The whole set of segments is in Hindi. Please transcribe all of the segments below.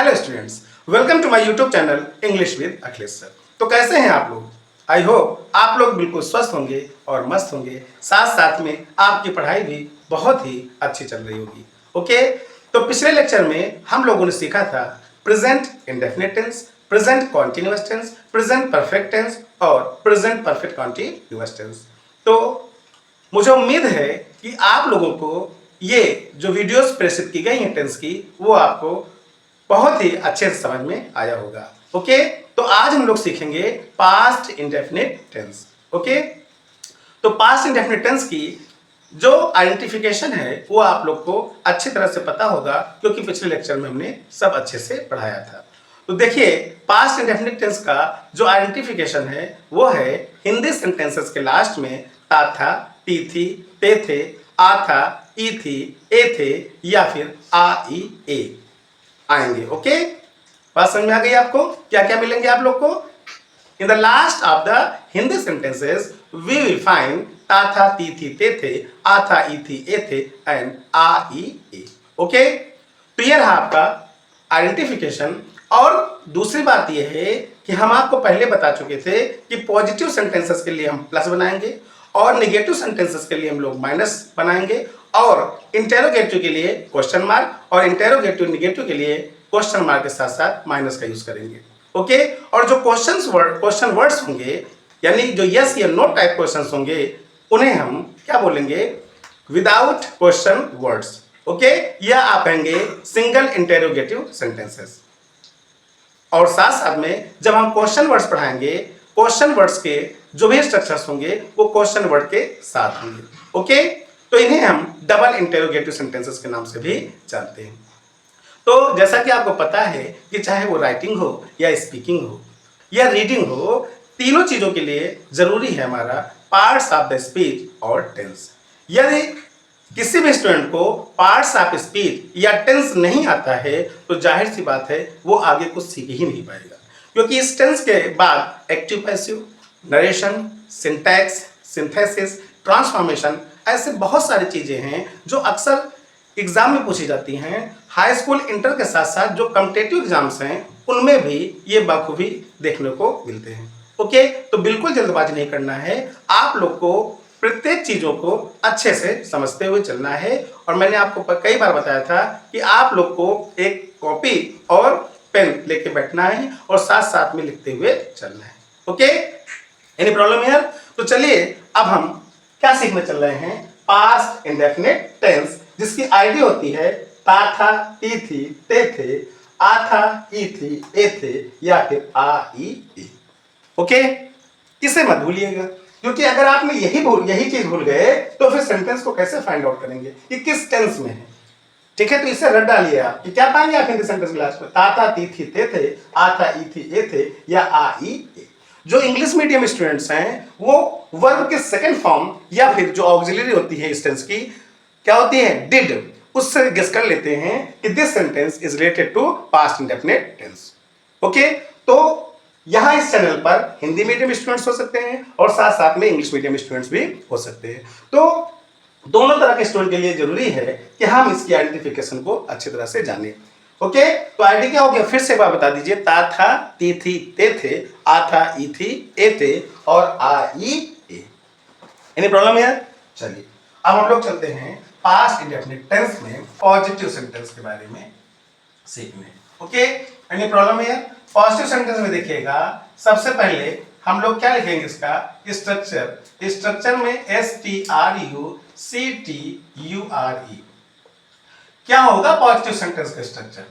Hello students, welcome to my YouTube channel English with Akhilesh sir. तो कैसे हैं आप लोग? आई होप आप लोग बिल्कुल स्वस्थ होंगे और मस्त होंगे। साथ साथ में आपकी पढ़ाई भी बहुत ही अच्छी चल रही होगी। ओके, तो पिछले लेक्चर में हम लोगों ने सीखा था present indefinite tense, present continuous tense, present perfect tense और प्रेजेंट परफेक्ट कॉन्टिन्यूअस टेंस। तो मुझे उम्मीद है कि आप लोगों को ये जो वीडियोस प्रेषित की गई हैं टेंस की, वो आपको बहुत ही अच्छे से समझ में आया होगा। ओके, तो आज हम लोग सीखेंगे पास्ट इंडेफिनिट टेंस। ओके, तो पास्ट इंडेफिनिट टेंस की जो आइडेंटिफिकेशन है वो आप लोग को अच्छी तरह से पता होगा, क्योंकि पिछले लेक्चर में हमने सब अच्छे से पढ़ाया था। तो देखिए, पास्ट इंडेफिनिट टेंस का जो आइडेंटिफिकेशन है वो है हिंदी सेंटेंसेस के लास्ट में था था, ती थी, ते थे, आ था, ई थी, ए थे या फिर आ ई ए आएंगे। ओके, बात समझ में आ गई आपको? क्या क्या मिलेंगे आप लोग को? In the last of the Hindi sentences we will find ता था, ती थी, ते थे, आ था, ई थी, ए थे and uh E A. Okay, तो ये रहा आपका आइडेंटिफिकेशन। और दूसरी बात यह है कि हम आपको पहले बता चुके थे कि पॉजिटिव सेंटेंसेस के लिए हम प्लस बनाएंगे और निगेटिव सेंटेंसेस के लिए हम लोग माइनस बनाएंगे, और इंटेरोगेटिव के लिए क्वेश्चन मार्क और इंटेरोगेटिव निगेटिव के लिए क्वेश्चन मार्क के साथ साथ माइनस का यूज करेंगे। ओके, और जो क्वेश्चन वर्ड्स होंगे, यानी जो यस या नो टाइप क्वेश्चंस होंगे, उन्हें हम क्या बोलेंगे? Without question words. ओके, या आप कहेंगे सिंगल इंटेरोगेटिव सेंटेंसेस। और साथ साथ में जब हम क्वेश्चन वर्ड्स पढ़ाएंगे, क्वेश्चन वर्ड्स के जो भी स्ट्रक्चर्स होंगे वो क्वेश्चन वर्ड के साथ होंगे। ओके, तो इन्हें हम डबल इंटेरोगेटिव सेंटेंसेस के नाम से भी जानते हैं। तो जैसा कि आपको पता है कि चाहे वो राइटिंग हो या स्पीकिंग हो या रीडिंग हो, तीनों चीजों के लिए जरूरी है हमारा पार्ट्स ऑफ द स्पीच और टेंस। यदि किसी भी स्टूडेंट को पार्ट्स ऑफ स्पीच या टेंस नहीं आता है तो जाहिर सी बात है वो आगे कुछ सीख ही नहीं पाएगा, क्योंकि इस टेंस के बाद active passive, narration, syntax, synthesis, transformation, ऐसे बहुत सारी चीजें हैं जो अक्सर एग्जाम में पूछी जाती हैं। हाई स्कूल, इंटर के साथ साथ जो कॉम्पिटिटिव एग्जाम्स हैं उनमें भी ये बखूबी देखने को मिलते हैं। ओके, तो बिल्कुल जल्दबाजी नहीं करना है, आप लोग को प्रत्येक चीजों को अच्छे से समझते हुए चलना है। और मैंने आपको कई बार बताया था कि आप लोग को एक कॉपी और पेन लेके बैठना है और साथ साथ में लिखते हुए चलना है। Okay, any problem here? तो चलिए अब हम क्या सीखने चल रहे हैं? पास्ट इंडेफिनिट टेंस, जिसकी आईडी होती है ता था, ती थी, ते थे, आ था, ई थी, ए थे या फिर आ ई ए। ओके, इसे मत भूलिएगा, क्योंकि अगर आपने यही चीज भूल गए तो फिर सेंटेंस को कैसे फाइंड आउट करेंगे कि किस टेंस में है? ठीक है, तो इसे रट डालिए आप कि क्या पाएंगे आप हिंदी सेंटेंस क्लास में? ता था, ती थी, ते थे, आ था, ई थी, ए थे या आ ई ए। जो इंग्लिश मीडियम स्टूडेंट्स हैं वो वर्ब के सेकंड फॉर्म या फिर जो ऑक्सिलरी होती है इस टेंस की, क्या होती है? डिड, उससे गेस कर लेते हैं कि this sentence is related to past indefinite tense. Okay, तो यहाँ इस चैनल पर हिंदी मीडियम स्टूडेंट्स हो सकते हैं और साथ साथ में इंग्लिश मीडियम स्टूडेंट्स भी हो सकते हैं। तो दोनों तरह के स्टूडेंट के लिए जरूरी है कि हम इसकी आइडेंटिफिकेशन को अच्छी तरह से जानें। ओके, तो आईडी क्या हो गया? फिर से एक बार बता दीजिए। ता था, ती थी, ते थे, आ था, ई थी, ए थे और आ ई ए। एनी प्रॉब्लम है? चलिए अब हम लोग चलते हैं पास्ट इंडेफिनिट टेंस में पॉजिटिव सेंटेंस के बारे में सीखने। ओके, एनी प्रॉब्लम है? पॉजिटिव सेंटेंस में देखिएगा, सबसे पहले हम लोग क्या लिखेंगे? इसका स्ट्रक्चर। स्ट्रक्चर में STRUCTURE क्या होगा पॉजिटिव सेंटेंस का स्ट्रक्चर?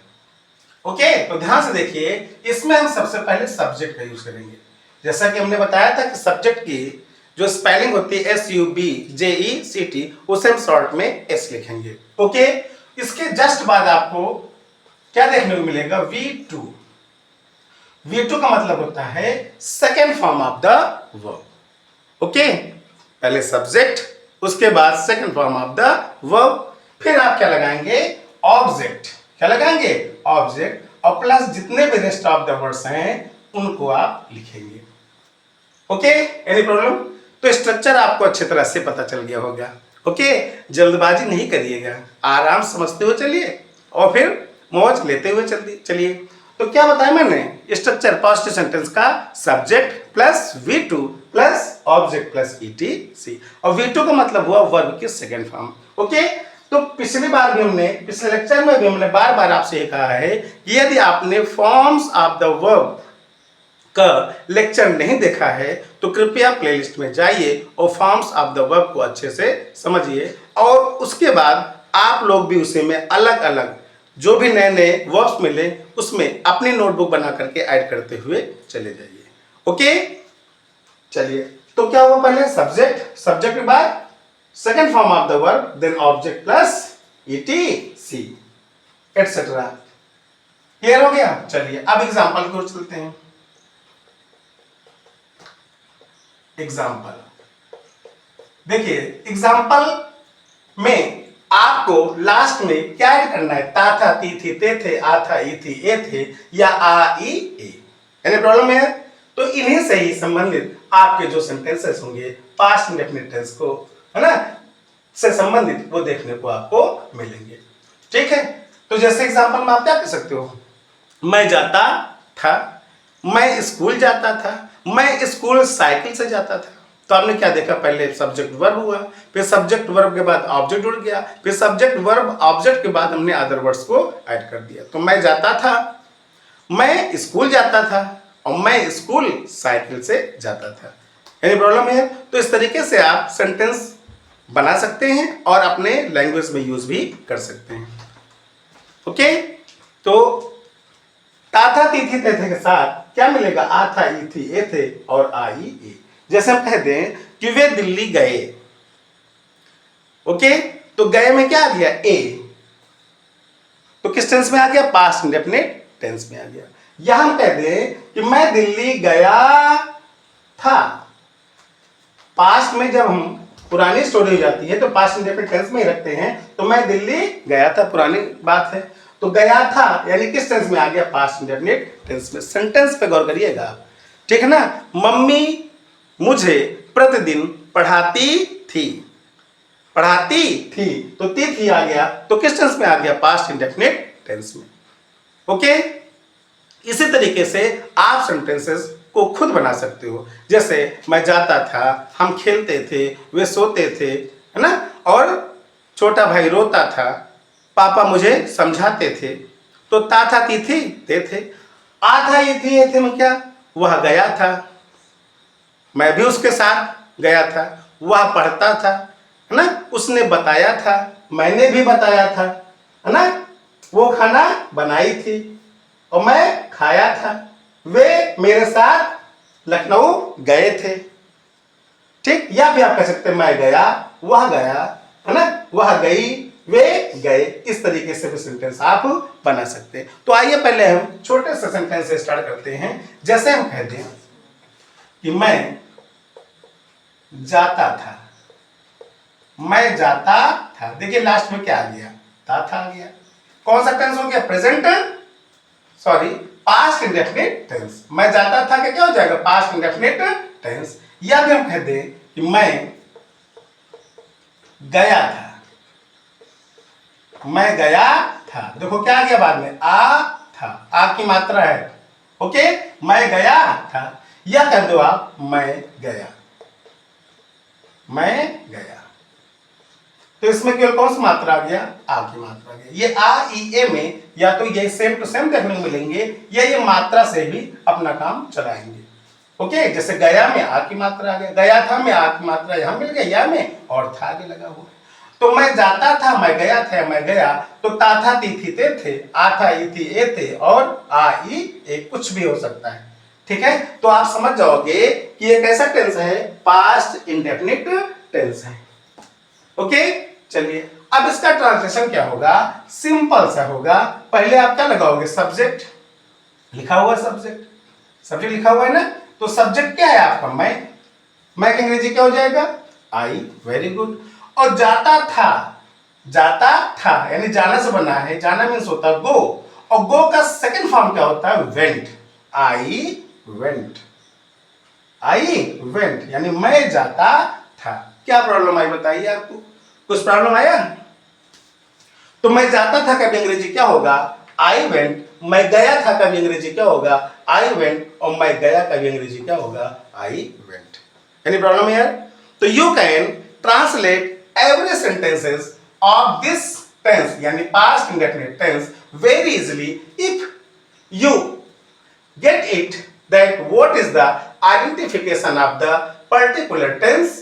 ओके, तो ध्यान से देखिए, इसमें हम सबसे पहले सब्जेक्ट का यूज करेंगे। जैसा कि हमने बताया था कि सब्जेक्ट की जो स्पेलिंग होती है SUBJECT, उसे हम शॉर्ट में S लिखेंगे। ओके, इसके जस्ट बाद आपको क्या देखने को मिलेगा? V2। V2 का मतलब होता है second form of the verb. Okay, पहले सब्जेक्ट, उसके बाद second form of the verb, फिर आप क्या लगाएंगे? ऑब्जेक्ट। क्या लगाएंगे? ऑब्जेक्ट, और प्लस जितने भी रेस्ट ऑफ द वर्ड्स हैं उनको आप लिखेंगे। Okay, any problem? तो स्ट्रक्चर आपको अच्छी तरह से पता चल गया होगा। ओके, जल्दबाजी नहीं करिएगा, आराम समझते हुए चलिए और फिर मौज लेते हुए चलिए। तो क्या बताया मैंने, स्ट्रक्चर पास्ट सेंटेंस का subject plus V2 plus object plus ETC, और V2 का मतलब हुआ वर्ब की सेकेंड फॉर्म। ओके, तो पिछले लेक्चर में भी हमने बार बार आपसे ये कहा है कि यदि आपने फॉर्म्स ऑफ द वर्ब का लेक्चर नहीं देखा है तो कृपया प्लेलिस्ट में जाइए और फॉर्म्स ऑफ द वर्ब को अच्छे से समझिए, और उसके बाद आप लोग भी उसे में अलग अलग जो भी नए नए वर्ब्स मिले उसमें अपनी नोटबुक बना करके ऐड करते हुए चले जाइए। ओके, चलिए, तो क्या हुआ, पहले सब्जेक्ट के बाद second form of the verb, then object plus ETC etcetera. Clear हो गया? चलिए अब एग्जांपल की ओर चलते हैं। एग्जाम्पल देखिए, एग्जाम्पल में आपको लास्ट में क्या ऐड करना है, ता था ती थी ते थे आ था ई थी ए थे या आ ई ए। यानी प्रॉब्लम है तो इन्हीं से ही संबंधित आपके जो सेंटेंसेस होंगे पास्ट इंडेफिनिट टेंस को, है ना, से संबंधित वो देखने को आपको मिलेंगे। ठीक है, तो जैसे एग्जाम्पल में आप क्या कह सकते हो, मैं जाता था, मैं स्कूल जाता था, मैं स्कूल साइकिल से जाता था। तो आपने क्या देखा, पहले सब्जेक्ट वर्ब हुआ, फिर सब्जेक्ट वर्ब के बाद ऑब्जेक्ट जुड़ गया, फिर सब्जेक्ट वर्ब ऑब्जेक्ट के बाद हमने अदर वर्ड्स को ऐड कर दिया। तो मैं जाता था, मैं स्कूल जाता था, और मैं स्कूल साइकिल से जाता था। यानी प्रॉब्लम है, तो इस तरीके से आप सेंटेंस बना सकते हैं और अपने लैंग्वेज में यूज भी कर सकते हैं। ओके, तो ताथा तीथी तेथे के साथ क्या मिलेगा, आ था ई थी ए थे और आई ए। जैसे हम कह दें कि वे दिल्ली गए। ओके, तो गए में क्या आ गया, ए, तो किस टेंस में आ गया, पास्ट इंडेफिनिट टेंस में आ गया। यहां हम कह दें कि मैं दिल्ली गया था, पास्ट में जब हम पुरानी स्टोरी हो जाती है तो पास्ट इंडेफिनिट टेंस में ही रखते हैं। तो मैं दिल्ली गया था, पुरानी बात है, तो गया था यानी किस टेंस में आ गया, पास्ट इंडेफिनिट टेंस में। सेंटेंस पे गौर करिएगा, ठीक है ना। मम्मी मुझे प्रतिदिन पढ़ाती थी, तो थी आ गया, तो किस टेंस में आ गया, पास्ट इंडेफिनिट टेंस में। ओके, इसी तरीके से आप सेंटेंसेस को खुद बना सकते हो। जैसे मैं जाता था, हम खेलते थे, वे सोते थे, है ना, और छोटा भाई रोता था, पापा मुझे समझाते थे। तो ता था ती थी ते थे, आ था ये थी ये थे में क्या, वह गया था, मैं भी उसके साथ गया था, वह पढ़ता था, है ना, उसने बताया था, मैंने भी बताया था, है ना, वो खाना बनाई थी और मैं खाया था, वे मेरे साथ लखनऊ गए थे। ठीक, या फिर आप कह सकते हैं मैं गया, वह गया, है ना, वह गई, वे गए। इस तरीके से भी सेंटेंस आप बना सकते हैं। तो आइए पहले हम छोटे से सेंटेंस से स्टार्ट करते हैं। जैसे हम कहते हैं कि मैं जाता था, मैं जाता था, देखिए लास्ट में क्या आ गया, था आ गया। कौन सा टेंस हो गया, present, sorry past indefinite tense. मैं जाता था क्या हो जाएगा, पास्ट इंडेफिनिट टेंस। या भी हम कह दें कि मैं गया था, मैं गया था, देखो क्या आ गया बाद में, आ था, आ की मात्रा है। ओके, मैं गया था, या कह दो आप मैं गया, मैं गया। तो इसमें केवल कौन सी मात्रा आ गया, आ की मात्रा आ गया। ये आ ई ए में या तो ये सेम टू सेम देखने को मिलेंगे या ये मात्रा से भी अपना काम चलाएंगे। ओके, जैसे गया में आ की मात्रा आ गया, गया था में आ की मात्रा यहां मिल गई या में, और था आगे लगा हुआ। तो मैं जाता था, मैं गया था, मैं गया, तो ता था ती थी ते थे, आ था ई थी ए थे और आ ई ए, कुछ भी हो सकता है। ठीक है, तो आप समझ जाओगे कि ये कैसा टेंस है, पास्ट इंडेफिनिट टेंस है। ओके, चलिए अब इसका ट्रांसलेशन क्या होगा, सिंपल सा होगा। पहले आप क्या लगाओगे, सब्जेक्ट लिखा हुआ, सब्जेक्ट लिखा हुआ है ना, तो सब्जेक्ट क्या है आपका, मैं का अंग्रेजी क्या हो जाएगा, आई, वेरी गुड। और जाता था यानी जाना से बना है, जाना मीन्स होता है गो, और गो का सेकंड फॉर्म क्या होता है, वेंट, आई वेंट, यानी मैं जाता था। क्या प्रॉब्लम आई बताइए, आपको कुछ प्रॉब्लम आया? तो मैं जाता था का अंग्रेजी क्या होगा, आई वेंट, मैं गया था का भी अंग्रेजी क्या होगा? आई वेंट, और मैं गया का भी अंग्रेजी क्या होगा? I went. Any problem here? तो you can translate every sentences of this tense यानी past indefinite tense very easily if you get it that what is the identification of the particular tense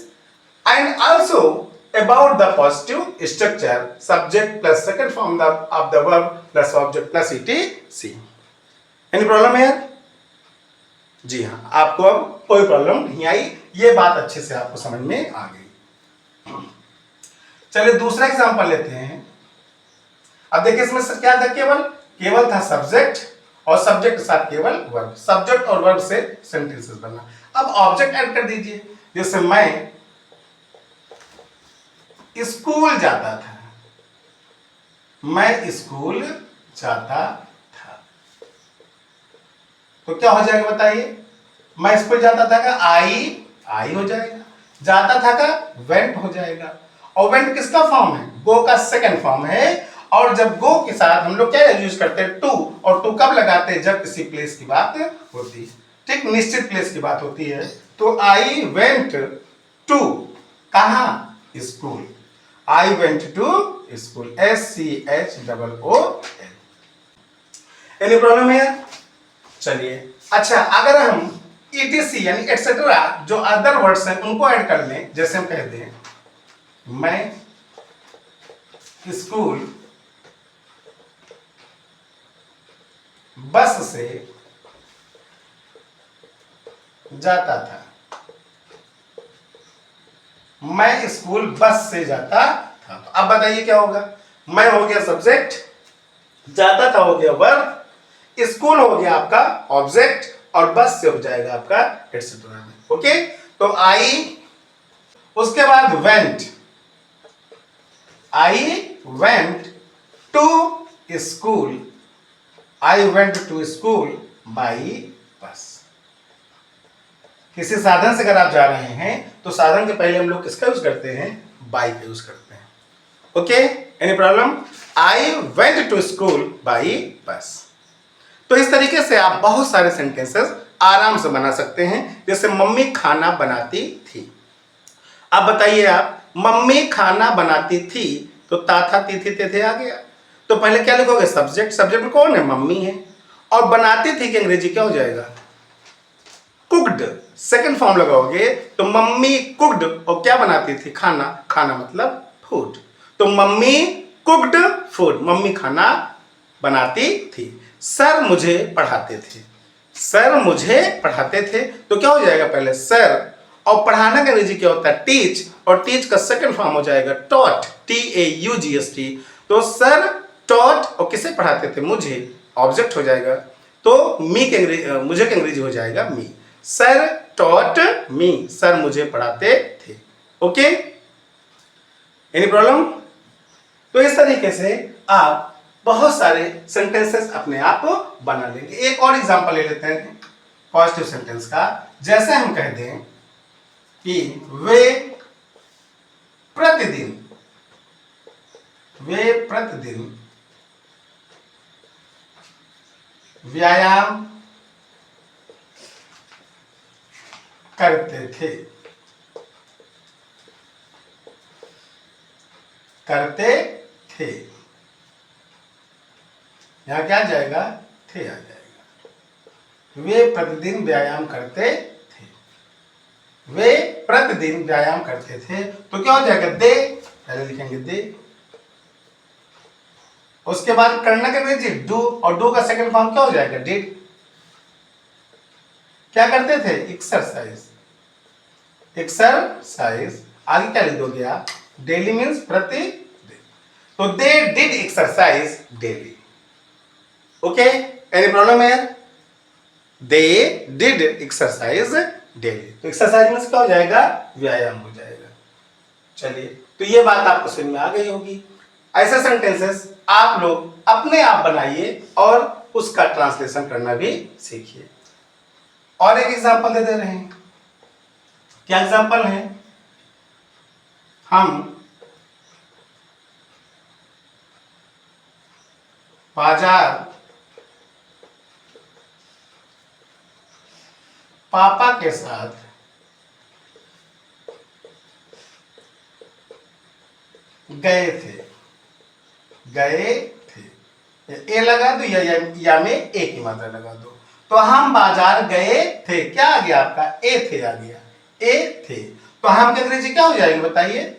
and also about the positive structure subject plus second form of the verb plus object plus etc. Any problem here? जी हाँ, आपको अब कोई प्रॉब्लम नहीं आई, ये बात अच्छे से आपको समझ में आ गई। चलिए दूसरा एग्जांपल लेते हैं। अब देखिए इसमें क्या था, केवल था सब्जेक्ट और सब्जेक्ट के साथ केवल वर्ब, सब्जेक्ट और वर्ब से सेंटेंसेस बना। अब ऑब्जेक्ट ऐड कर दीजिए, जैसे मैं स्कूल जाता था, मैं स्कूल जाता था, तो क्या हो जाएगा बताइए? मैं स्कूल जाता था का आई हो जाएगा, जाता था का वेंट हो जाएगा, और वेंट किसका फॉर्म है? गो का सेकंड फॉर्म है। और जब गो के साथ हम लोग क्या यूज करते हैं? टू, और टू कब लगाते हैं? जब किसी प्लेस की बात होती है, ठीक, निश्चित प्लेस की बात होती है। तो आई वेंट टू कहा? School. I went to school, SCHOOL। Any problem है? चलिए अच्छा, अगर हम ETC यानी एटसेट्रा जो अदर वर्ड्स हैं उनको ऐड कर लें, जैसे हम कहते हैं मैं स्कूल बस से जाता था, मैं स्कूल बस से जाता था। तो अब बताइए क्या होगा? मैं हो गया सब्जेक्ट, जाता था हो गया वर्ब, स्कूल हो गया आपका ऑब्जेक्ट, और बस से हो जाएगा आपका एटसेट्रा में। ओके, तो आई, उसके बाद went, I went to school, I went to school by bus. किसी साधन से अगर आप जा रहे हैं तो साधन के पहले हम लोग किसका यूज करते हैं? बाई का यूज करते हैं। Okay, any problem? I went to school by bus. तो इस तरीके से आप बहुत सारे सेंटेंसेस आराम से बना सकते हैं। जैसे मम्मी खाना बनाती थी, अब बताइए आप, मम्मी खाना बनाती थी, तो ता था ती थी ते थे आ गया। तो पहले क्या लिखोगे? सब्जेक्ट, सब्जेक्ट में कौन है? मम्मी है। और बनाती थी कि अंग्रेजी क्या हो जाएगा? कुक्ड। सेकंड फॉर्म लगाओगे तो मम्मी कुक्ड, और क्या बनाती थी? खाना, खाना मतलब फूड। तो मम्मी कुक्ड फूड, मम्मी खाना बनाती थी। सर मुझे पढ़ाते थे, सर मुझे पढ़ाते थे, तो क्या हो जाएगा? पहले सर, और पढ़ाना का अंग्रेजी क्या होता है? टीच, और टीच का सेकंड फॉर्म हो जाएगा टॉट, TAUGST। तो सर टॉट, और किसे पढ़ाते थे? मुझे, ऑब्जेक्ट हो जाएगा। तो मी के अंग्रेजी, मुझे के अंग्रेजी हो जाएगा मी। सर टॉट मी, सर मुझे पढ़ाते थे। Okay, any problem? तो इस तरीके से आप बहुत सारे सेंटेंसेस अपने आप बना लेंगे। एक और एग्जांपल ले लेते हैं पॉजिटिव सेंटेंस का। जैसे हम कह दें कि वे प्रतिदिन व्यायाम करते थे, यहां क्या आ जाएगा? थे आ जाएगा। वे प्रतिदिन व्यायाम करते थे, वे प्रतिदिन व्यायाम करते थे, तो क्या हो जाएगा? दे, पहले लिखेंगे दे, उसके बाद करने के अंग्रेजी डू, और डू का सेकंड फॉर्म क्या हो जाएगा? डिड। क्या करते थे? एक्सरसाइज, एक्सरसाइज, आगे क्या लिख दोगे आप? डेली मीन्स प्रतिदिन, तो they did exercise daily. Okay, any problem है? दे डिड एक्सरसाइज डेली, तो एक्सरसाइज मीन्स क्या हो जाएगा? व्यायाम हो जाएगा। चलिए, तो ये बात आपको समझ में आ गई होगी। ऐसे सेंटेंसेस आप लोग अपने आप बनाइए और उसका ट्रांसलेशन करना भी सीखिए। और एक एग्जांपल दे रहे हैं। क्या एग्जांपल है? हम बाजार पापा के साथ गए थे, गए थे। ए लगा दो या में ए की मात्रा लगा दो। तो हम बाजार गए थे, क्या आ गया आपका? ए थे आ गया, ए थे। तो हम के अंग्रेजी क्या हो जाएगी बताइए?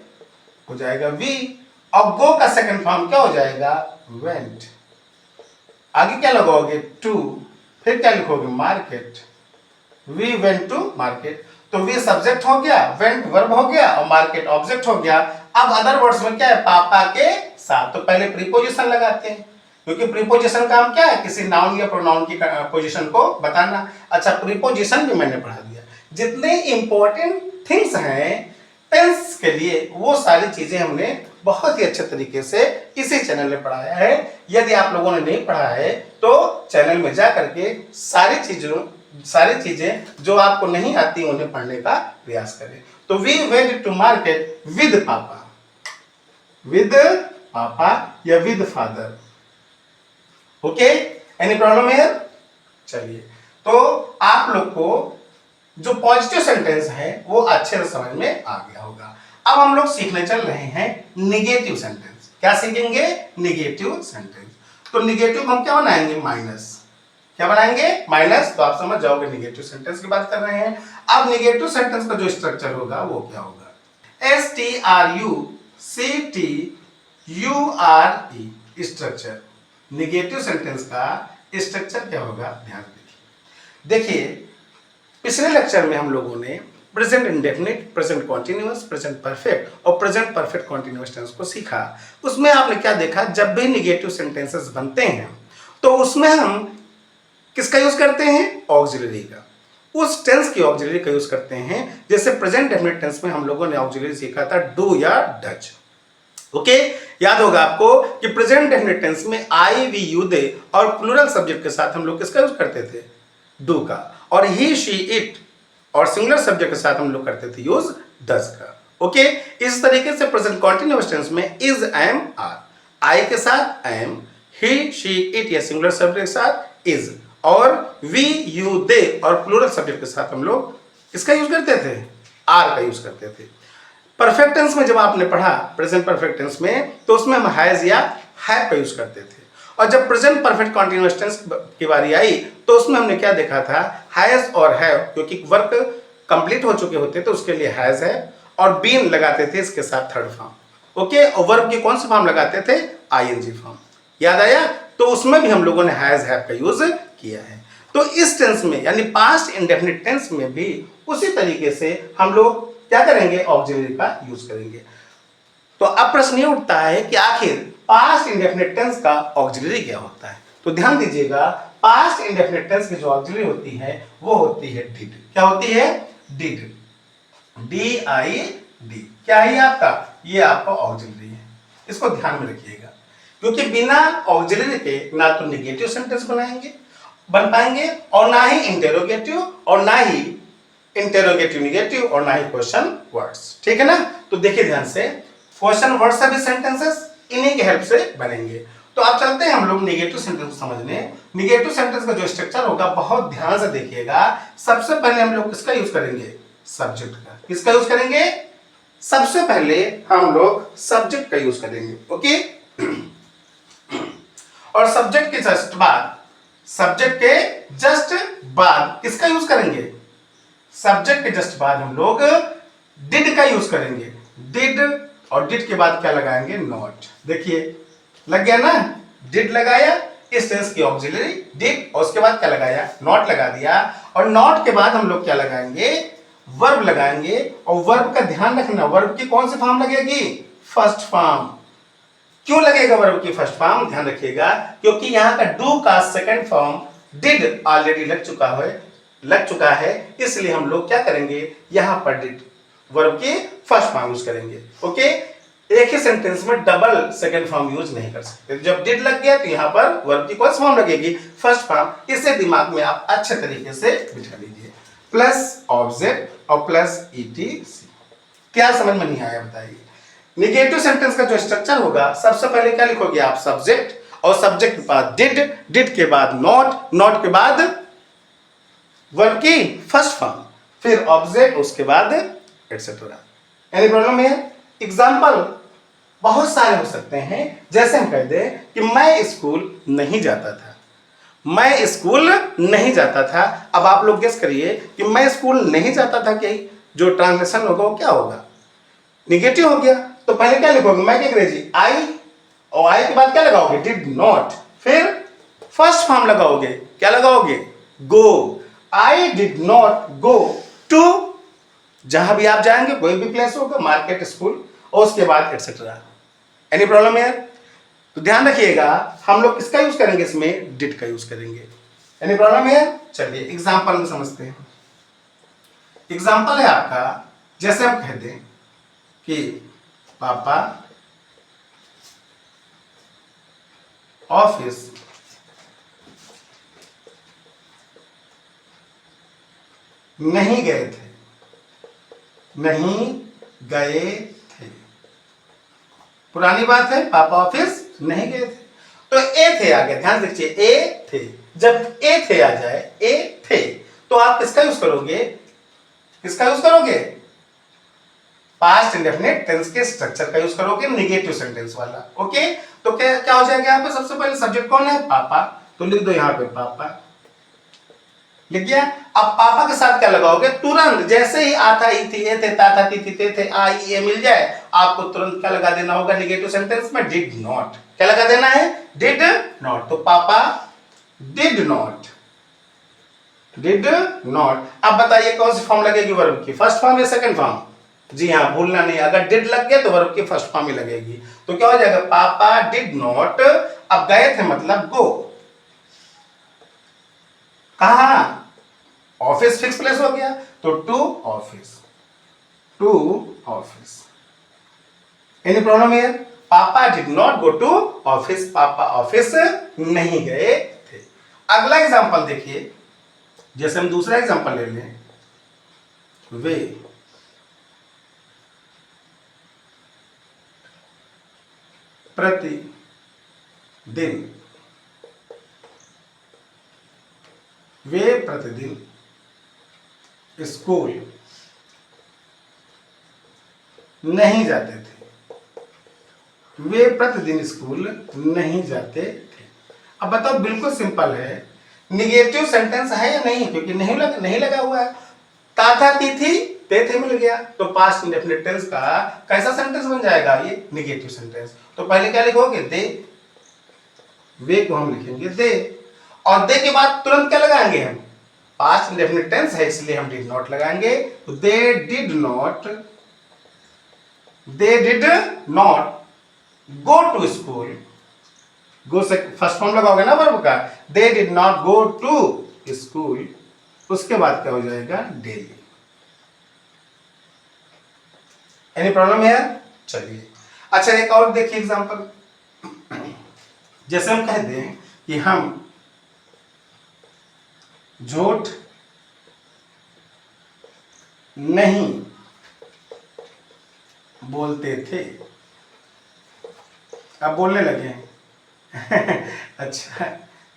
हो जाएगा वी। और गो का सेकंड फॉर्म क्या हो जाएगा? वेंट। आगे क्या लगाओगे? टू। फिर क्या लिखोगे? Market. We went to market. तो वी सब्जेक्ट हो गया, वेंट वर्ब हो गया और मार्केट ऑब्जेक्ट हो गया। अब अदर वर्ड्स में क्या है? पापा के साथ। तो पहले प्रीपोजिशन लगाते हैं, क्योंकि प्रीपोजिशन का काम क्या है? किसी नाउन या प्रोनाउन की पोजीशन को बताना। अच्छा, प्रीपोजिशन भी मैंने पढ़ा दिया। जितने इंपॉर्टेंट थिंग्स हैं टेंस के लिए, वो सारी चीजें हमने बहुत ही अच्छे तरीके से इसी चैनल में पढ़ाया है। यदि आप लोगों ने नहीं पढ़ा है तो चैनल में जा करके सारी चीजें जो आपको नहीं आती उन्हें पढ़ने का प्रयास करें। तो we went to market with papa, with papa या with father. Okay, any problem here? चलिए, तो आप लोग को जो पॉजिटिव सेंटेंस है वो अच्छे से समझ में आ गया होगा। अब हम लोग सीखने चल रहे हैं निगेटिव सेंटेंस। क्या सीखेंगे? Negative sentence. तो निगेटिव हम क्या बनाएंगे? माइनस। क्या बनाएंगे? माइनस। तो आप समझ जाओगे निगेटिव सेंटेंस की बात कर रहे हैं। अब निगेटिव सेंटेंस का जो स्ट्रक्चर होगा वो क्या होगा? STRUCTURE structure. निगेटिव सेंटेंस का स्ट्रक्चर क्या होगा? ध्यान देखिए, पिछले लेक्चर में हम लोगों ने present indefinite, present continuous, present perfect और प्रेजेंट परफेक्ट कॉन्टिन्यूअस टेंस को सीखा। उसमें आपने क्या देखा? जब भी निगेटिव सेंटेंसेस बनते हैं तो उसमें हम किसका यूज करते हैं? ऑक्सिलरी का। उस टेंस की ऑक्सिलरी का यूज करते हैं। जैसे प्रेजेंट डेफिनिट टेंस में हम लोगों ने ऑक्सिलरी सीखा था डू या डज। ओके, याद होगा आपको कि प्रेजेंट डेफिनिट टेंस में आई, वी, यू, दे और प्लूरल सब्जेक्ट के साथ हम लोग किसका यूज करते थे? डू का। और ही, शी, इट और सिंगुलर सब्जेक्ट के साथ हम लोग करते थे यूज डज का। ओके, इस तरीके से प्रेजेंट कॉन्टिन्यूअस टेंस में इज, एम, आर, आई के साथ एम, ही, शी, इट या सिंगुलर सब्जेक्ट के साथ इज और वी, यू, दे और प्लूरल सब्जेक्ट के साथ हम लोग किसका यूज करते थे? आर का यूज करते थे। परफेक्ट टेंस में जब आपने पढ़ा प्रेजेंट परफेक्ट टेंस में, तो उसमें हम हैज या हैव का यूज करते थे। और जब प्रेजेंट परफेक्ट कॉन्टिन्यूअस टेंस की बारी आई तो उसमें हमने क्या देखा था? हैज और हैव, क्योंकि वर्क कंप्लीट हो चुके होते तो उसके लिए हैज है और बीन लगाते थे इसके साथ थर्ड फॉर्म। ओके, और वर्ब के कौन से फॉर्म लगाते थे? ING form. याद आया? तो उसमें भी हम लोगों ने हैज, हैव का यूज किया है। तो इस टेंस में यानी पास्ट इंडेफिनिट टेंस में भी उसी तरीके से हम लोग क्या करेंगे? ऑक्सिलरी का यूज करेंगे। तो अब प्रश्न ये उठता है कि आखिर पास्ट इंडेफिनिट टेंस का ऑक्सिलरी क्या होता है? तो ध्यान दीजिएगा, पास्ट इंडेफिनिट टेंस की जो ऑक्सिलरी होती है वो होती है डिड। क्या होती है? Did, DID। क्या है आपका? ये आपका ऑक्सिलरी है। इसको ध्यान में रखिएगा, क्योंकि बिना ऑक्सिलरी के ना तो निगेटिव सेंटेंस बन पाएंगे और ना ही इंटेरोगेटिव और ना ही इंटेरोगेटिव निगेटिव और ना ही क्वेश्चन वर्ड्स। ठीक है ना? तो देखिए ध्यान से, क्वेश्चन वर्ड सभी सेंटेंसेस इन्हीं की हेल्प से बनेंगे। तो आप चलते हैं हम लोग निगेटिव सेंटेंस को समझने। निगेटिव सेंटेंस का जो स्ट्रक्चर होगा बहुत ध्यान से देखिएगा। सबसे पहले हम लोग किसका यूज करेंगे? सब्जेक्ट का। किसका यूज करेंगे? सबसे पहले हम लोग सब्जेक्ट का यूज करेंगे। ओके, और सब्जेक्ट के जस्ट बाद किसका यूज करेंगे? सब्जेक्ट के जस्ट बाद हम लोग डिड का यूज करेंगे। डिड और डिड के बाद क्या लगाएंगे? नॉट। देखिए लग गया ना? डिड लगाया, इस टेंस की ऑक्सिलरी डिड, और उसके बाद क्या लगाया? नॉट लगा दिया। और नॉट के बाद हम लोग क्या लगाएंगे? वर्ब लगाएंगे। और वर्ब का ध्यान रखना, वर्ब की कौन सी फॉर्म लगेगी? First form. क्यों लगेगा वर्ब की फर्स्ट फॉर्म? ध्यान रखिएगा, क्योंकि यहाँ का डू का सेकंड फॉर्म डिड ऑलरेडी लग चुका है, इसलिए हम लोग क्या करेंगे? यहाँ पर डिड वर्ब की फर्स्ट फॉर्म यूज करेंगे। ओके, एक ही सेंटेंस में डबल सेकंड फॉर्म यूज नहीं कर सकते। जब डिड लग गया तो यहाँ पर वर्ब की कौन सी फॉर्म लगेगी? First form. इसे दिमाग में आप अच्छे तरीके से बिठा लीजिए। प्लस ऑब्जेक्ट और प्लस ETC। क्या समझ में नहीं आया बताइए? निगेटिव सेंटेंस का जो स्ट्रक्चर होगा, सबसे पहले क्या लिखोगे आप? सब्जेक्ट, और सब्जेक्ट के बाद डिड, डिड के बाद नॉट, नॉट के बाद वर्ब की फर्स्ट फॉर्म, फिर ऑब्जेक्ट, उसके बाद एटसेट्रा। एनी प्रॉब्लम है? एग्जाम्पल बहुत सारे हो सकते हैं। जैसे हम कह दें कि मैं स्कूल नहीं जाता था, मैं स्कूल नहीं जाता था। अब आप लोग गेस करिए कि मैं स्कूल नहीं जाता था कि जो ट्रांसलेशन होगा वो क्या होगा? निगेटिव हो गया। तो पहले क्या लिखोगे? मैं क्या अंग्रेजी आई, और आई के बाद क्या लगाओगे? Did not. फिर फर्स्ट फॉर्म लगाओगे, क्या लगाओगे? Go. I did not go to, जहां भी आप जाएंगे कोई भी प्लेस होगा, मार्केट, स्कूल, और उसके बाद एटसेट्रा। एनी प्रॉब्लम है? तो ध्यान रखिएगा, हम लोग किसका यूज करेंगे इसमें? डिड का यूज करेंगे। एनी प्रॉब्लम है? चलिए एग्जाम्पल में समझते हैं। एग्जाम्पल है आपका, जैसे हम कह दें कि पापा ऑफिस नहीं गए थे, नहीं गए थे। पुरानी बात है, पापा ऑफिस नहीं गए थे। तो ए थे आ गया, ध्यान दीजिए, ए थे। जब ए थे आ जाए, ए थे, तो आप किसका यूज करोगे? किसका यूज करोगे? पास्ट इंडेफिनिट टेंस के स्ट्रक्चर का यूज करोगे, नेगेटिव सेंटेंस वाला। ओके, तो क्या क्या हो जाएगा यहाँ पे? सबसे पहले सब्जेक्ट कौन है? पापा। तो लिख दो यहाँ पे पापा, लिख गया। अब पापा के साथ क्या लगाओगे? तुरंत, जैसे ही आता ई थी, ए थे, ता था, ती थी, ते थे, आ ई ए मिल जाए, आपको तुरंत क्या लगा देना होगा निगेटिव सेंटेंस में? Did not. क्या लगा देना है? Did not. तो पापा डिड नॉट, डिड नॉट। अब बताइए कौन सी फॉर्म लगेगी वर्ब की? फर्स्ट फॉर्म या सेकंड फॉर्म? जी हाँ, भूलना नहीं, अगर डिड लग गया तो वर्ब की फर्स्ट फॉर्म ही लगेगी। तो क्या हो जाएगा? पापा डिड नॉट, अब गए थे मतलब गो। कहा? ऑफिस फिक्स प्लेस हो गया, तो to office, to office. Any problem here? पापा did not go to office, पापा ऑफिस नहीं गए थे। अगला एग्जांपल देखिए, जैसे हम दूसरा एग्जांपल ले लें, वे प्रतिदिन वे प्रतिदिन स्कूल नहीं जाते थे, वे प्रतिदिन स्कूल नहीं जाते थे। अब बताओ, बिल्कुल सिंपल है, निगेटिव सेंटेंस है या नहीं? क्योंकि नहीं लगा हुआ है। ता था, ती थी, ते थे मिल गया, तो पास्ट इंडेफिनिट टेंस का कैसा सेंटेंस बन जाएगा? ये निगेटिव सेंटेंस। तो पहले क्या लिखोगे? दे, वे को हम लिखेंगे दे, और दे के बाद तुरंत क्या लगाएंगे हम? पास्ट इंडेफिनिट टेंस है इसलिए हम डिड नॉट लगाएंगे। तो they did not, they did not go to school. Go से फर्स्ट फॉर्म लगाओगे ना वर्ब का, they did not go to school, उसके बाद क्या हो जाएगा? डेली। एनी प्रॉब्लम है? चलिए, अच्छा एक और देखिए एग्जांपल। जैसे हम कह दें कि हम झूठ नहीं बोलते थे, अब बोलने लगे हैं। अच्छा,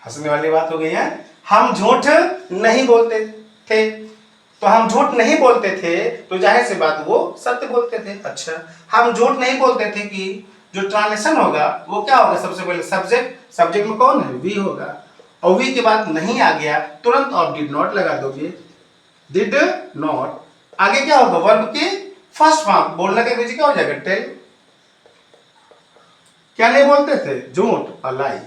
हंसने वाली बात हो गई है। हम झूठ नहीं बोलते थे, तो हम झूठ नहीं बोलते थे, तो जाहिर सी बात वो सत्य बोलते थे। अच्छा, हम झूठ नहीं बोलते थे कि जो ट्रांसलेशन होगा वो क्या होगा? सबसे पहले सब्जेक्ट, सब्जेक्ट में कौन है? वी होगा, और वी के बाद नहीं आ गया, तुरंत आप डिड नॉट लगा दोगे, डिड नॉट। आगे क्या होगा? वर्ब की फर्स्ट फॉर्म, बोलने का अंग्रेजी क्या हो जाएगा? टेल। क्या नहीं बोलते थे? झूठ, अ लाई।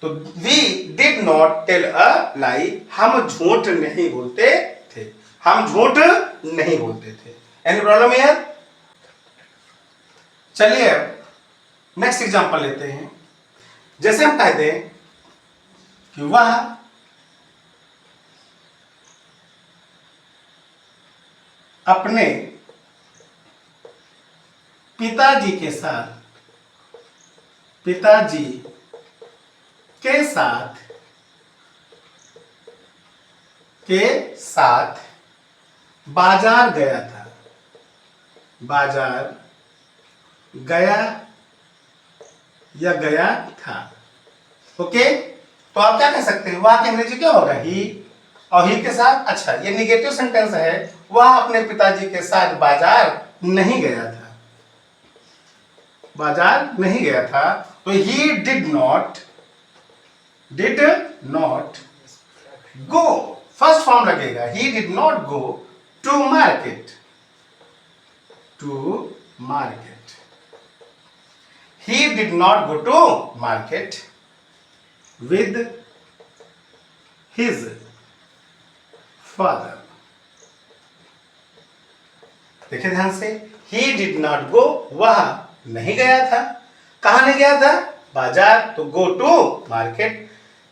तो we did not tell a lie, हम झूठ नहीं बोलते थे, हम झूठ नहीं बोलते थे। Any problem here? चलिए नेक्स्ट एग्जांपल लेते हैं। जैसे हम कह दें कि वह अपने पिताजी के साथ, पिताजी के साथ, के साथ बाजार गया था, बाजार गया या गया था। ओके, तो आप क्या कह सकते हैं? वहां की अंग्रेजी क्या होगा? ही और ही के साथ, अच्छा ये निगेटिव सेंटेंस है, वह अपने पिताजी के साथ बाजार नहीं गया था, बाजार नहीं गया था, तो he did not go, first form लगेगा, he did not go to market, he did not go to market with his father. देखिए ध्यान से, he did not go, वह नहीं गया था, कहाँ नहीं गया था, बाजार, तो go to market,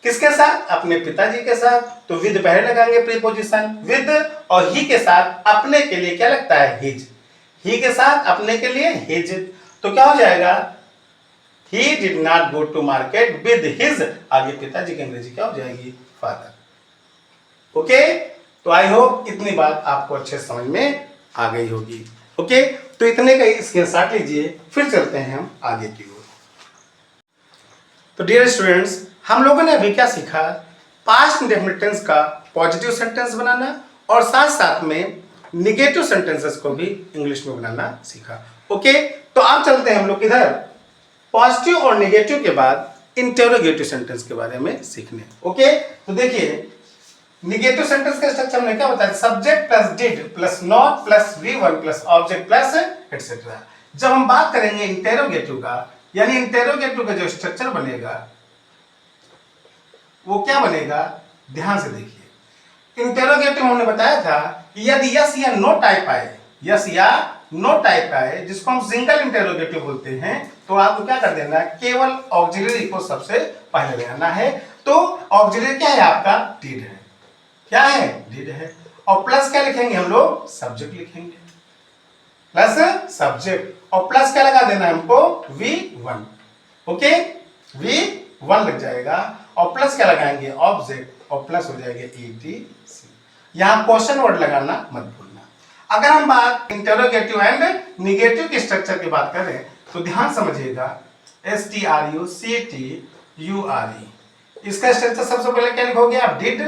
किसके साथ, अपने पिताजी के साथ, तो विद पहले लगाएंगे प्रीपोजिशन, विद, और ही के साथ अपने के लिए क्या लगता है, हिज, ही के साथ अपने के लिए हिज, तो क्या हो जाएगा, he did not go to market with his, आगे पिताजी की अंग्रेजी क्या हो जाएगी, फादर। ओके, तो आई होप इतनी बात आपको अच्छे समझ में आ गई होगी। ओके, तो इतने का स्क्रीनशॉट लीजिए, फिर चलते हैं हम आगे की ओर। तो डियर स्टूडेंट्स, हम लोगों ने अभी क्या सीखा, पास्ट इंडेफिनिट टेंस का पॉजिटिव सेंटेंस बनाना और साथ साथ में निगेटिव सेंटेंसेस को भी इंग्लिश में बनाना सीखा। ओके, तो अब चलते हैं हम लोग इधर पॉजिटिव और नेगेटिव के बाद इंटेरोगेटिव सेंटेंस के बारे में सीखने। ओके, तो देखिए नेगेटिव सेंटेंस का स्ट्रक्चर हमने क्या बताया, subject plus did plus not plus V1 plus object plus etcetera. जब हम बात करेंगे इंटेरोगेटिव का, यानी इंटेरोगेटिव का जो स्ट्रक्चर बनेगा वो क्या बनेगा, ध्यान से देखिए। इंटेरोगेटिव हमने बताया था कि यदि यस या नो टाइप आए, यस या नो टाइप आए, जिसको हम सिंगल इंटेरोगेटिव बोलते हैं, तो आपको क्या कर देना है, केवल ऑक्सिलरी को सबसे पहले ले आना है। तो ऑक्सिलरी क्या है आपका, डिड है, क्या है, डिड है, और प्लस क्या लिखेंगे हम लोग, सब्जेक्ट लिखेंगे, प्लस सब्जेक्ट, और प्लस क्या लगा देना है हमको, V1। ओके, V1 लग जाएगा, और प्लस क्या लगाएंगे, ऑब्जेक्ट, और प्लस हो जाएगा ETC। यहां क्वेश्चन वर्ड लगाना मत भूलना। अगर हम बात इंटेरोगेटिव एंड निगेटिव के स्ट्रक्चर की बात करें तो ध्यान समझिएगा, STRUCTURE, इसका स्ट्रक्चर सबसे पहले क्या लिखोगे आप, डिड,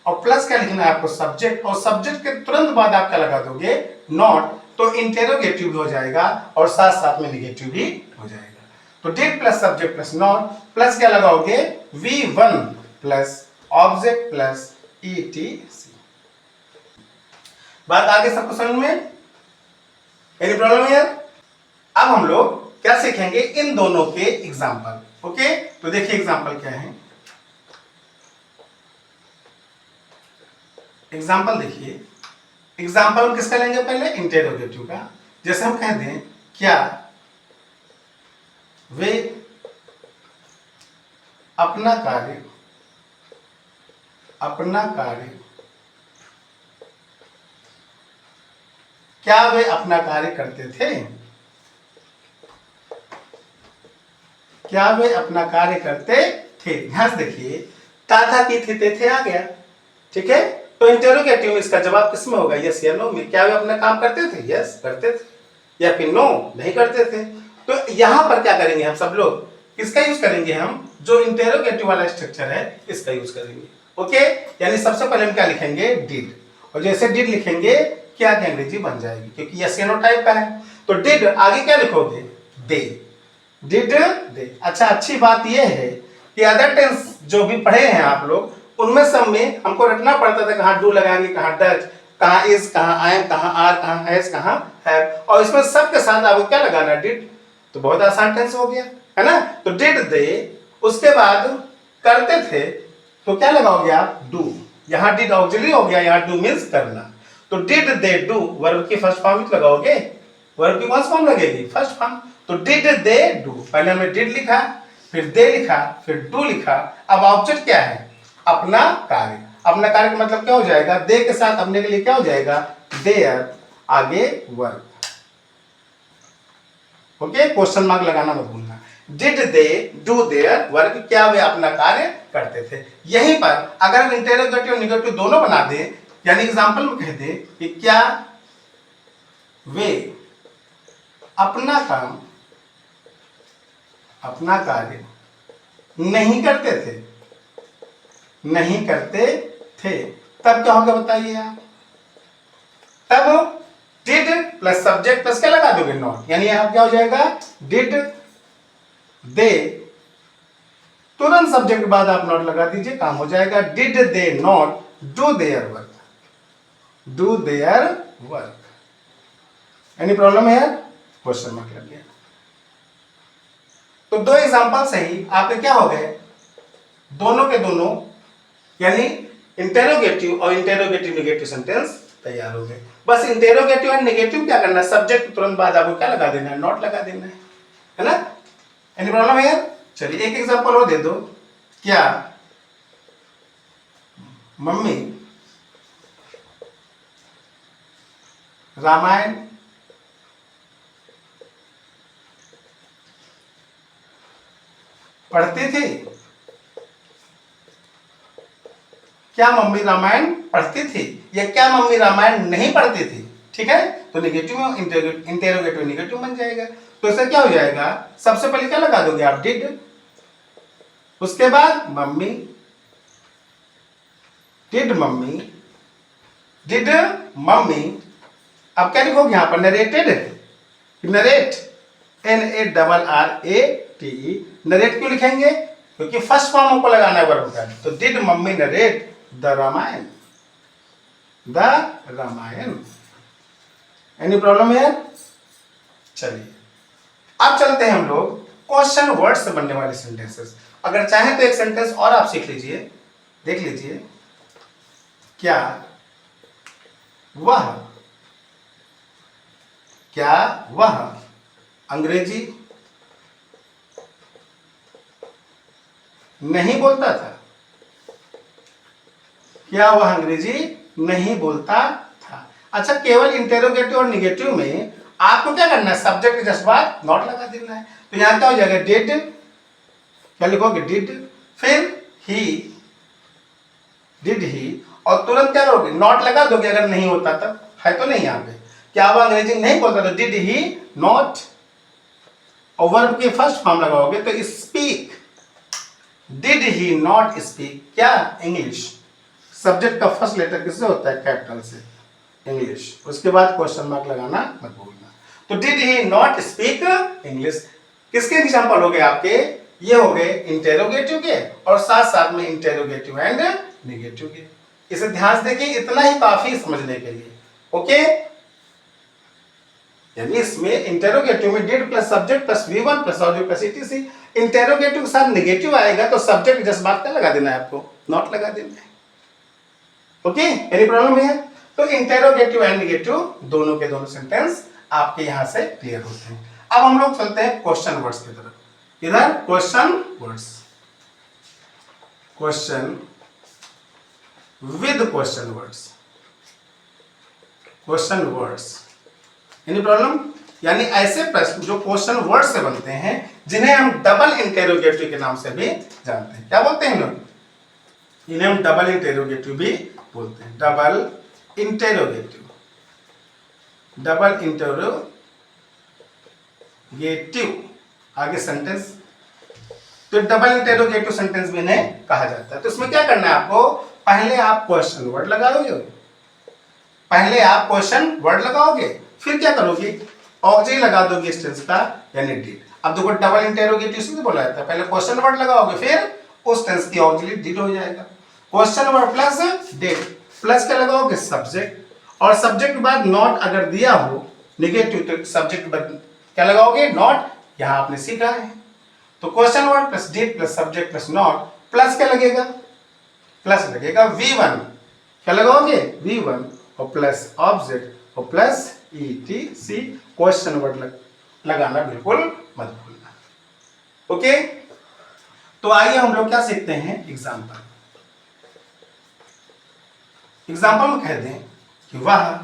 और प्लस क्या लिखना है आपको, सब्जेक्ट, और सब्जेक्ट के तुरंत बाद आप क्या लगा दोगे, नॉट, तो इंटेरोगेटिव भी हो जाएगा और साथ साथ में निगेटिव भी हो जाएगा। तो did plus subject plus not, plus क्या लगाओगे, V1 plus object plus ETC। बात आगे सबको समझ में, एनी प्रॉब्लम हियर? अब हम लोग क्या सीखेंगे, इन दोनों के एग्जाम्पल। ओके, तो देखिए एग्जाम्पल क्या है, एग्जाम्पल देखिए, एग्जाम्पल किसका लेंगे, पहले इंटेरोगेटिव का। जैसे हम कह दें, क्या वे अपना कार्य क्या वे अपना कार्य करते थे, क्या वे अपना कार्य करते थे। ध्यान से देखिए, था की थी थे आ गया, ठीक है, तो इंटेरोगेटिव में इसका जवाब किसमें होगा, यस या नो में। क्या वे अपना काम करते थे, यस करते थे, या फिर नो नहीं करते थे। तो यहां पर क्या करेंगे हम सब लोग, किसका यूज करेंगे, हम जो इंटेरोगेटिव वाला स्ट्रक्चर है इसका यूज करेंगे। ओके, यानी सबसे पहले हम क्या लिखेंगे, डिड, और जैसे डिड लिखेंगे क्या की अंग्रेजी बन जाएगी, क्योंकि यस या नो टाइप का है। तो डिड आगे क्या लिखोगे, दे, डिड दे। अच्छा, अच्छी बात यह है कि अदर टेंस जो भी पढ़े हैं आप लोग, उनमें सब में हमको रटना पड़ता था, कहाँ डू लगाएंगे, कहाँ डज, कहाँ इज, कहाँ आई एम, कहाँ आर, कहाँ हैज, कहाँ हैव, और इसमें सब के साथ आपको क्या लगाना, डिड। तो बहुत आसान टेंस हो गया है ना। तो डिड दे, उसके बाद करते थे तो क्या लगाओगे आप, डू। यहाँ डिड ऑक्सिलरी हो गया, यहाँ डू मींस करना। तो डिड दे डू, वर्ब की फर्स्ट फॉर्म लगाओगे, वर्ब की कौन सी फॉर्म लगेगी, फर्स्ट फॉर्म। तो डिड दे डू, पहले हमने डिड लिखा, फिर दे लिखा, फिर डू लिखा। अब ऑब्जेक्ट क्या है, अपना कार्य। अपना कार्य का मतलब क्या हो जाएगा, दे के साथ अपने के लिए क्या हो जाएगा, देयर, आगे वर्ब। ओके, क्वेश्चन मार्क लगाना मत भूलना। Did they do their verb, क्या वे अपना कार्य करते थे। यहीं पर अगर हम इंटेरोगेटिव और नेगेटिव दोनों बना दें, यानी एग्जांपल में कह दें कि क्या वे अपना काम, अपना कार्य नहीं करते थे, नहीं करते थे, तब क्या होगा बताइए आप? तब डिड प्लस सब्जेक्ट प्लस क्या लगा दोगे? नॉट। यानी यहां क्या हो जाएगा? डिड दे, तुरंत सब्जेक्ट के बाद आप नॉट लगा दीजिए, काम हो जाएगा। Did they not do their work, do their work. Any problem है? क्वेश्चन मार्क लग गया। तो दो एग्जांपल से ही आपके क्या हो गए? दोनों के दोनों यानी इंटेरोगेटिव और इंटेरोगेटिव नेगेटिव सेंटेंस तैयार हो गए। बस इंटेरोगेटिव एंड नेगेटिव क्या करना है? सब्जेक्ट तुरंत बाद आपको क्या लगा देना है? नॉट लगा देना है ना? एनी प्रॉब्लम है? चलिए एक एग्जांपल और दे दो। क्या मम्मी रामायण पढ़ती थी? क्या मम्मी रामायण पढ़ती थी या क्या मम्मी रामायण नहीं पढ़ती थी? ठीक है, तो नेगेटिव में इंटेरोगेटिव नेगेटिव बन जाएगा। तो इससे क्या हो जाएगा? सबसे पहले क्या लगा दोगे आप? डिड, उसके बाद mummy, did mummy, did mummy. अब क्या लिखोगे यहां पर? Narrated, narrate, NARRATE। नरेट क्यों लिखेंगे? क्योंकि फर्स्ट फॉर्म को लगाना है वर्ब का। तो did mummy narrate the Ramayana, the Ramayana. Any problem है? चलिए अब चलते हैं हम लोग क्वेश्चन वर्ड से बनने वाले सेंटेंसेस। अगर चाहें तो एक सेंटेंस और आप सीख लीजिए, देख लीजिए। क्या वह, क्या वह अंग्रेजी नहीं बोलता था? क्या वह अंग्रेजी नहीं बोलता था? अच्छा, केवल इंटेरोगेटिव और निगेटिव में आपको क्या करना है? सब्जेक्ट के जस्ट बाद नॉट लगा देना है। तो यहां क्या हो जाएगा? डिड, क्या लिखोगे? डिड, फिर ही, डिड ही, और तुरंत क्या करोगे? नॉट लगा दोगे अगर नहीं होता तब। है तो नहीं? यहां पे क्या वह अंग्रेजी नहीं बोलता था? डिड ही नॉट, और वर्ब के फर्स्ट फॉर्म लगाओगे तो speak. Did he not speak क्या? इंग्लिश। सब्जेक्ट का फर्स्ट लेटर किससे होता है? कैपिटल से, इंग्लिश। उसके बाद क्वेश्चन मार्क लगाना मत भूलना। तो did he not speak English. किसके एग्जांपल हो गए आपके? ये हो गए इंटेरोगेटिव के, और साथ साथ में इंटेरोगेटिव एंड नेगेटिव के। इसे ध्यान से देखिए, इतना ही काफी समझने के लिए। ओके, यानी इसमें इंटेरोगेटिव में did plus subject plus V1 plus object plus ETC। Interrogative के साथ नेगेटिव आएगा तो सब्जेक्ट जस्ट बात क्या लगा देना है आपको? नॉट लगा देना है। ओके, एनी प्रॉब्लम है? तो इंटेरोगेटिव एंड नेगेटिव दोनों के दोनों सेंटेंस आपके यहां से क्लियर होते हैं। अब हम लोग चलते हैं क्वेश्चन वर्ड्स की तरफ। इधर question words, question with question words, question words. Any problem? यानी ऐसे प्रश्न जो क्वेश्चन वर्ड से बनते हैं, जिन्हें हम डबल इंटेरोगेटिव के नाम से भी जानते हैं। क्या बोलते हैं लोग? इन्हें हम डबल इंटेरोगेटिव भी बोलते हैं। Double interrogative, double interrogative. आगे सेंटेंस, तो डबल इंटेरोगेटिव सेंटेंस भी इन्हें कहा जाता है। तो इसमें क्या करना है आपको? पहले आप क्वेश्चन वर्ड लगाओगे, पहले आप क्वेश्चन वर्ड लगाओगे, फिर क्या करोगे? ऑक्सिलरी लगा दोगे इस टेंस का, यानी डिड। अब देखो डबल इंटेरोगेटिव से बोला जाता है, पहले क्वेश्चन वर्ड लगाओगे, फिर उस टेंस की ऑक्सिलरी डिड हो जाएगा। Question word plus did, plus क्या लगाओगे? सब्जेक्ट, और सब्जेक्ट के बाद नॉट अगर दिया हो नेगेटिव तो सब्जेक्ट बाद क्या लगाओगे? नॉट। यहां आपने सीखा है। तो question word plus did plus subject plus not, plus क्या लगेगा? प्लस लगेगा V1। क्या लगाओगे? V1, और प्लस ऑब्जेक्ट और प्लस ETC। क्वेश्चन वर्ड लगाना बिल्कुल मत भूलना। ओके, तो आइए हम लोग क्या सीखते हैं? एग्जाम्पल। एग्जाम्पल में कह दें कि वह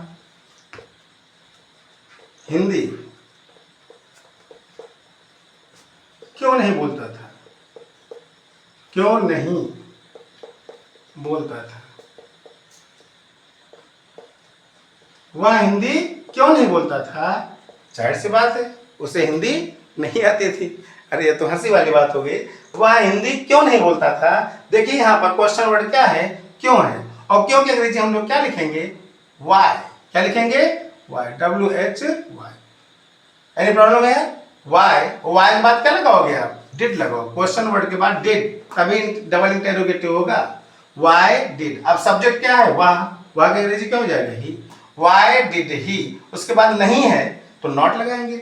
हिंदी क्यों नहीं बोलता था? क्यों नहीं बोलता था? वह हिंदी क्यों नहीं बोलता था? जाहिर सी बात है, उसे हिंदी नहीं आती थी। अरे ये तो हंसी वाली बात हो गई। वह हिंदी क्यों नहीं बोलता था? देखिए यहाँ पर क्वेश्चन वर्ड क्या है? क्यों है, और क्यों की अंग्रेजी हम लोग क्या लिखेंगे, वाई। क्या लिखेंगे, वाई, WHY। एनी प्रॉब्लम है, वाई, वाई के बाद क्या लगाओगे आप, डिड लगाओ, क्वेश्चन वर्ड के बाद डिड, तभी डबल इंटेरोगेटिव होगा, वाई डिड। अब सब्जेक्ट क्या है, वाह, वाह की अंग्रेजी क्या हो जाएगा, ही, वाई डिड ही। उसके बाद नहीं है तो नॉट लगाएंगे।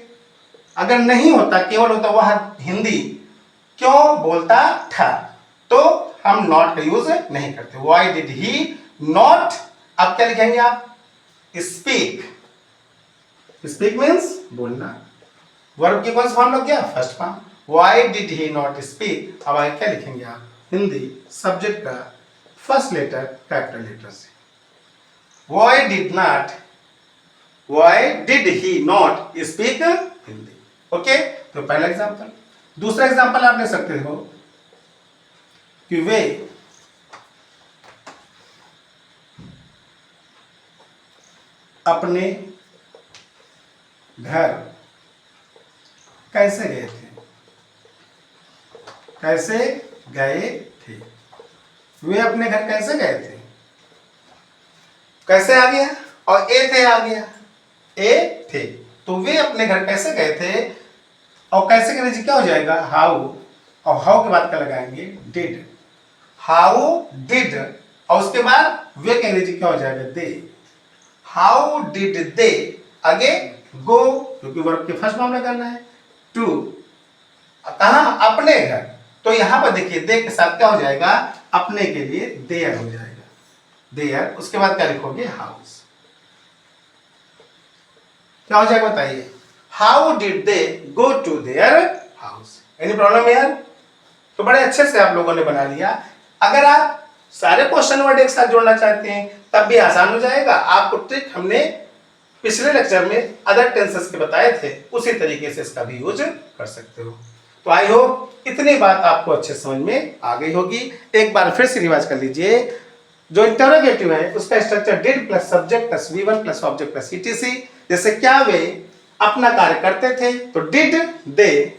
अगर नहीं होता, केवल होता वह हिंदी क्यों बोलता था, तो हम नॉट का यूज नहीं करते। वाई डिड ही नॉट, अब क्या लिखेंगे आप, स्पीक। स्पीक मीन्स बोलना। वर्ब की कौन सा फॉर्म लग गया, first form. Why did he not speak, अब आगे क्या लिखेंगे आप, हिंदी सब्जेक्ट का फर्स्ट लेटर कैपिटल लेटर से। Why did not, why did he not speak Hindi. Okay, तो पहला एग्जांपल। दूसरा एग्जांपल आप ले सकते हो कि वे अपने घर कैसे गए थे, कैसे गए थे, वे अपने घर कैसे गए थे, कैसे आ गया और ए थे आ गया, ए थे, तो वे अपने घर कैसे गए थे, और कैसे के अंग्रेजी क्या हो जाएगा, हाउ, और हाउ के बाद क्या लगाएंगे, डिड, हाउ डिड, और उसके बाद वे के अंग्रेजी क्या हो जाएगा, दे, हाउ डिड दे, आगे गो, क्योंकि वर्ब के फर्स्ट फॉर्म लगाना है, टू, कहाँ, अपने घर, तो यहां पर देखिए दे के साथ क्या हो जाएगा, अपने के लिए देयर हो जाएगा, देयर, उसके बाद क्या लिखोगे, हाउस। क्या हो जाएगा बताइए, how did they go to their house. Any problem यार, तो बड़े अच्छे से आप लोगों ने बना लिया। अगर आप सारे क्वेश्चन वर्ड एक साथ जोड़ना चाहते हैं तब भी आसान हो जाएगा। आपको ट्रिक हमने पिछले लेक्चर में अदर टेंसेस के बताए थे, उसी तरीके से इसका भी यूज कर सकते हो। तो आई होप इतनी बात आपको अच्छे समझ में आ गई होगी। एक बार फिर से रिवाइज कर लीजिए। जो इंटरोगेटिव है उसका structure did plus subject plus V1 plus object plus ETC। जैसे क्या वे अपना कार्य करते थे, तो डिड दे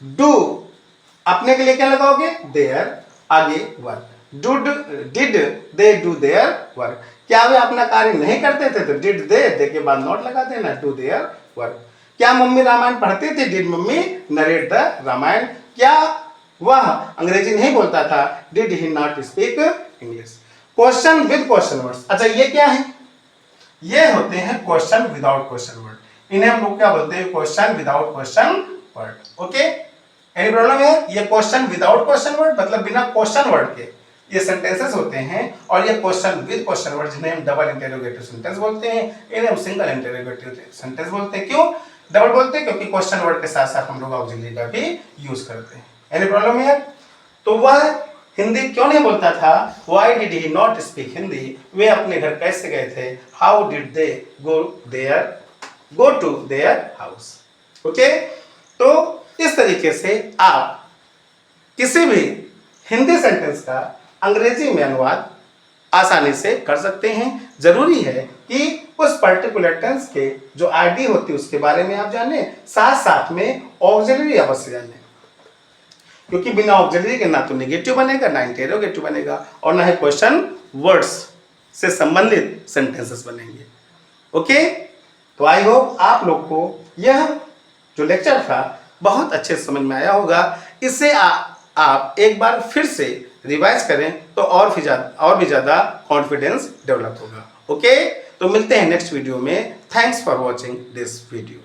डू, अपने के लिए क्या लगाओगे, देयर, आगे work, did they do their work. क्या वे अपना कार्य नहीं करते थे, तो डिड दे के बाद नॉट लगा देना, डू देयर वर्क। क्या मम्मी रामायण पढ़ती थी, did mummy narrate the Ramayana. क्या वह अंग्रेजी नहीं बोलता था, did he not speak English. Question with question words, अच्छा ये क्या है, ये होते हैं क्वेश्चन विदाउट क्वेश्चन वर्ड। इन्हें हम लोग क्या बोलते हैं, question without question word. Okay, any problem है, ये क्वेश्चन विदाउट क्वेश्चन वर्ड मतलब बिना क्वेश्चन वर्ड के ये सेंटेंसेस होते हैं, और ये क्वेश्चन विद क्वेश्चन वर्ड जिन्हें हम डबल इंटरोगेटिव सेंटेंस बोलते हैं, इन्हें हम सिंगल इंटरोगेटिव सेंटेंस बोलते हैं। क्यों डबल बोलते हैं, क्योंकि क्वेश्चन वर्ड के साथ साथ हम लोग ऑक्सिलरी का भी यूज करते हैं। एनी प्रॉब्लम है, तो वह हिंदी क्यों नहीं बोलता था, why did he not speak Hindi, वे अपने घर कैसे गए थे, how did they go to their house. Okay, तो इस तरीके से आप किसी भी हिंदी सेंटेंस का अंग्रेजी में अनुवाद आसानी से कर सकते हैं। जरूरी है कि उस पर्टिकुलर टेंस के जो आईडी होती है उसके बारे में आप जाने, साथ साथ में ऑक्सिलरी अवश्य जाने, क्योंकि बिना ऑक्सिलरी के ना तो नेगेटिव बनेगा, ना इंटरोगेटिव बनेगा, और ना ही क्वेश्चन वर्ड्स से संबंधित सेंटेंसेस बनेंगे। ओके, तो आई होप आप लोग को यह जो लेक्चर था बहुत अच्छे समझ में आया होगा। इससे आप एक बार फिर से रिवाइज करें तो और भी ज़्यादा कॉन्फिडेंस डेवलप होगा। ओके, तो मिलते हैं नेक्स्ट वीडियो में। Thanks for watching this video.